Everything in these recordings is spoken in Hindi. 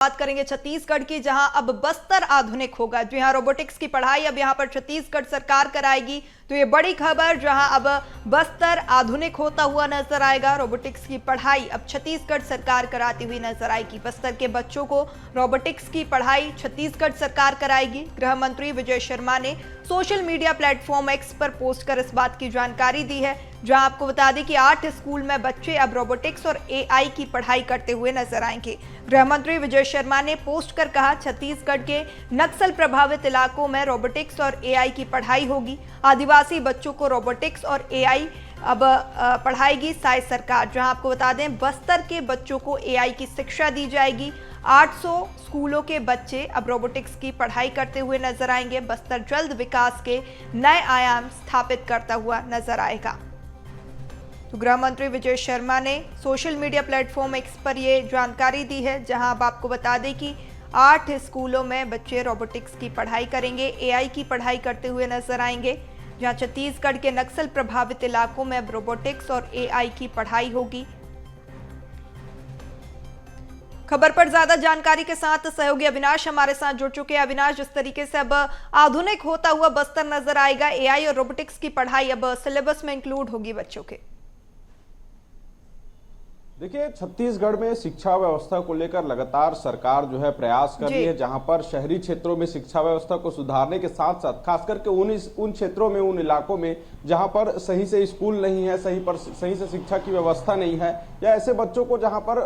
बात करेंगे छत्तीसगढ़ की, जहां अब बस्तर आधुनिक होगा। जी हां, रोबोटिक्स की पढ़ाई अब यहां पर छत्तीसगढ़ सरकार कराएगी। तो ये बड़ी खबर, जहां अब बस्तर आधुनिक होता हुआ नजर आएगा। रोबोटिक्स की पढ़ाई अब छत्तीसगढ़ सरकार कराती हुई नजर आएगी। बस्तर के बच्चों को रोबोटिक्स की पढ़ाई छत्तीसगढ़ सरकार कराएगी। गृह मंत्री विजय शर्मा ने सोशल मीडिया प्लेटफॉर्म एक्स पर पोस्ट कर इस बात की जानकारी दी है, जहां आपको बता दें कि 8 स्कूल में बच्चे अब रोबोटिक्स और एआई की पढ़ाई करते हुए नजर आएंगे। गृह मंत्री विजय शर्मा ने पोस्ट कर कहा, छत्तीसगढ़ के नक्सल प्रभावित इलाकों में रोबोटिक्स और एआई की पढ़ाई होगी। आदिवासी बच्चों को रोबोटिक्स और एआई अब पढ़ाएगी साई सरकार। जहां आपको बता दें, बस्तर के बच्चों को एआई की शिक्षा दी जाएगी। 800 स्कूलों के बच्चे अब रोबोटिक्स की पढ़ाई करते हुए नजर आएंगे। बस्तर जल्द विकास के नए आयाम स्थापित करता हुआ नजर आएगा। तो गृह मंत्री विजय शर्मा ने सोशल मीडिया प्लेटफॉर्म एक्स पर ये जानकारी दी है, जहां अब आपको बता दें कि 8 स्कूलों में बच्चे रोबोटिक्स की पढ़ाई करेंगे, एआई की पढ़ाई करते हुए नजर आएंगे। जहां छत्तीसगढ़ के नक्सल प्रभावित इलाकों में अब रोबोटिक्स और एआई की पढ़ाई होगी। खबर पर ज्यादा जानकारी के साथ सहयोगी अविनाश हमारे साथ जुड़ चुके हैं। अविनाश, जिस तरीके से अब आधुनिक होता हुआ बस्तर नजर आएगा, एआई और रोबोटिक्स की पढ़ाई अब सिलेबस में इंक्लूड होगी बच्चों के। देखिए, छत्तीसगढ़ में शिक्षा व्यवस्था को लेकर लगातार सरकार जो है प्रयास कर रही है, जहां पर शहरी क्षेत्रों में शिक्षा व्यवस्था को सुधारने के साथ साथ खास करके उन क्षेत्रों में, उन इलाकों में जहां पर सही से स्कूल नहीं है, सही से शिक्षा की व्यवस्था नहीं है, या ऐसे बच्चों को जहां पर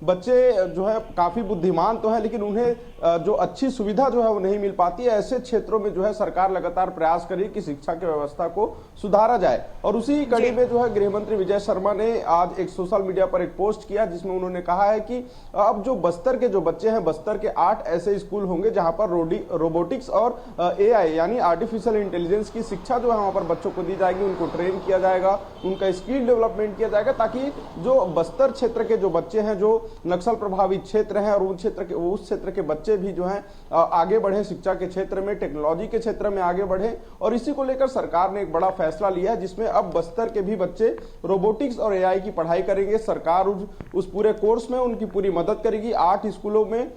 बच्चे जो है काफी बुद्धिमान तो है लेकिन उन्हें जो अच्छी सुविधा जो है वो नहीं मिल पाती है, ऐसे क्षेत्रों में जो है सरकार लगातार प्रयास कर रही है कि शिक्षा की व्यवस्था को सुधारा जाए। और उसी कड़ी में जो है गृह मंत्री विजय शर्मा ने आज एक सोशल मीडिया पर पोस्ट किया, जिसमें उन्होंने कहा है कि अब जो बस्तर के जो बच्चे हैं, बस्तर के 8 ऐसे स्कूल होंगे जहां पर रोबोटिक्स और एआई यानी आर्टिफिशियल इंटेलिजेंस की शिक्षा जो है वहां पर बच्चों को दी जाएगी, उनको ट्रेन किया जाएगा, उनका स्किल डेवलपमेंट किया जाएगा, ताकि जो बस्तर क्षेत्र के जो बच्चे हैं, जो नक्सल प्रभावित क्षेत्र हैं और उस क्षेत्र के बच्चे भी जो हैं आगे बढ़े, शिक्षा के क्षेत्र में, टेक्नोलॉजी के क्षेत्र में आगे बढ़े। और इसी को लेकर सरकार ने एक बड़ा फैसला लिया है, जिसमें अब बस्तर के भी बच्चे रोबोटिक्स और एआई की पढ़ाई करेंगे। सरकार उस पूरे कोर्स में उनकी पूरी मदद करेगी। 8 स्कूलों में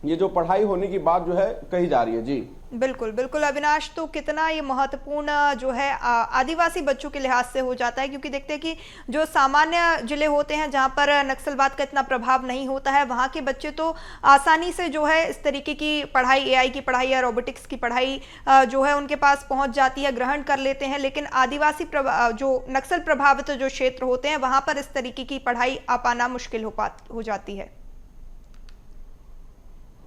ये जो पढ़ाई होने की बात जो है कही जा रही है। जी बिल्कुल बिल्कुल अविनाश, तो कितना ये महत्वपूर्ण जो है आदिवासी बच्चों के लिहाज से हो जाता है, क्योंकि देखते हैं कि जो सामान्य जिले होते हैं जहां पर नक्सलवाद का इतना प्रभाव नहीं होता है, वहां के बच्चे तो आसानी से जो है इस तरीके की पढ़ाई, एआई की पढ़ाई या रोबोटिक्स की पढ़ाई जो है उनके पास पहुंच जाती है, ग्रहण कर लेते हैं। लेकिन आदिवासी जो नक्सल प्रभावित जो क्षेत्र होते हैं, वहां पर इस तरीके की पढ़ाई आ पाना मुश्किल हो जाती है।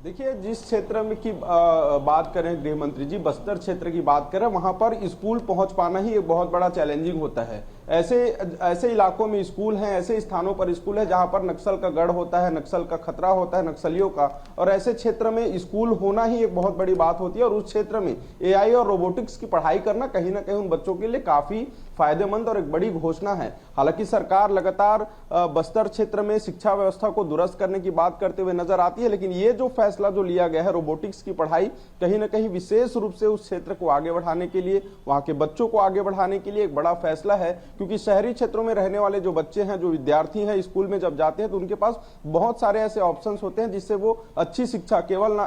देखिए, जिस क्षेत्र में की बात करें गृह मंत्री जी, बस्तर क्षेत्र की बात करें, वहां पर स्कूल पहुंच पाना ही एक बहुत बड़ा चैलेंजिंग होता है। ऐसे इलाकों में स्कूल हैं, ऐसे स्थानों पर स्कूल है जहां पर नक्सल का गढ़ होता है, नक्सल का खतरा होता है, नक्सलियों का, और ऐसे क्षेत्र में स्कूल होना ही एक बहुत बड़ी बात होती है। और उस क्षेत्र में एआई और रोबोटिक्स की पढ़ाई करना कहीं ना कहीं उन बच्चों के लिए काफी फायदेमंद और एक बड़ी घोषणा है। हालांकि सरकार लगातार बस्तर क्षेत्र में शिक्षा व्यवस्था को दुरुस्त करने की बात करते हुए नजर आती है, लेकिन ये जो फैसला जो लिया गया है रोबोटिक्स की पढ़ाई, कहीं ना कहीं विशेष रूप से उस क्षेत्र को आगे बढ़ाने के लिए, वहां के बच्चों को आगे बढ़ाने के लिए एक बड़ा फैसला है। क्योंकि शहरी क्षेत्रों में रहने वाले जो बच्चे हैं, जो विद्यार्थी हैं, स्कूल में जब जाते हैं तो उनके पास बहुत सारे ऐसे ऑप्शंस होते हैं जिससे वो अच्छी शिक्षा, केवल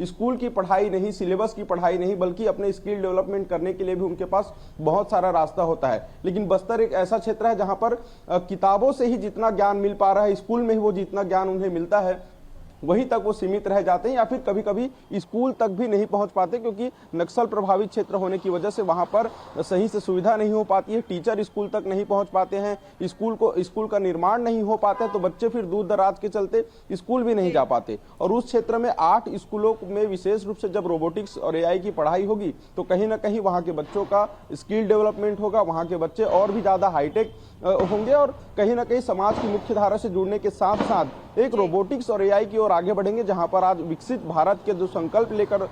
स्कूल की पढ़ाई नहीं, सिलेबस की पढ़ाई नहीं, बल्कि अपने स्किल डेवलपमेंट करने के लिए भी उनके पास बहुत सारा रास्ता होता है। लेकिन बस्तर एक ऐसा क्षेत्र है जहां पर किताबों से ही जितना ज्ञान मिल पा रहा है, स्कूल में ही वो जितना ज्ञान उन्हें मिलता है, वहीं तक वो सीमित रह जाते हैं, या फिर कभी कभी स्कूल तक भी नहीं पहुंच पाते, क्योंकि नक्सल प्रभावित क्षेत्र होने की वजह से वहां पर सही से सुविधा नहीं हो पाती है, टीचर स्कूल तक नहीं पहुंच पाते हैं, स्कूल का निर्माण नहीं हो पाता है, तो बच्चे फिर दूर दराज के चलते स्कूल भी नहीं जा पाते। और उस क्षेत्र में 8 स्कूलों में विशेष रूप से जब रोबोटिक्स और एआई की पढ़ाई होगी तो कहीं ना कहीं वहां के बच्चों का स्किल डेवलपमेंट होगा, वहां के बच्चे और भी ज्यादा हाईटेक होंगे और कहीं ना कहीं समाज की मुख्य धारा से जुड़ने के साथ साथ एक रोबोटिक्स और एआई की ओर आगे बढ़ेंगे। जहां पर आज विकसित भारत के जो संकल्प लेकर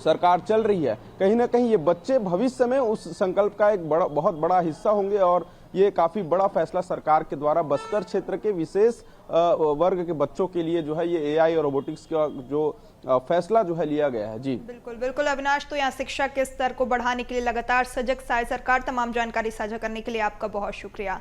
सरकार चल रही है, कहीं ना कहीं ये बच्चे भविष्य में उस संकल्प का एक बहुत बड़ा हिस्सा होंगे। और ये काफी बड़ा फैसला सरकार के द्वारा बस्तर क्षेत्र के विशेष वर्ग के बच्चों के लिए जो है ये एआई और रोबोटिक्स का जो फैसला जो है लिया गया है। जी बिल्कुल बिल्कुल अविनाश, तो यहाँ शिक्षा के स्तर को बढ़ाने के लिए लगातार सजग साय सरकार। तमाम जानकारी साझा करने के लिए आपका बहुत शुक्रिया।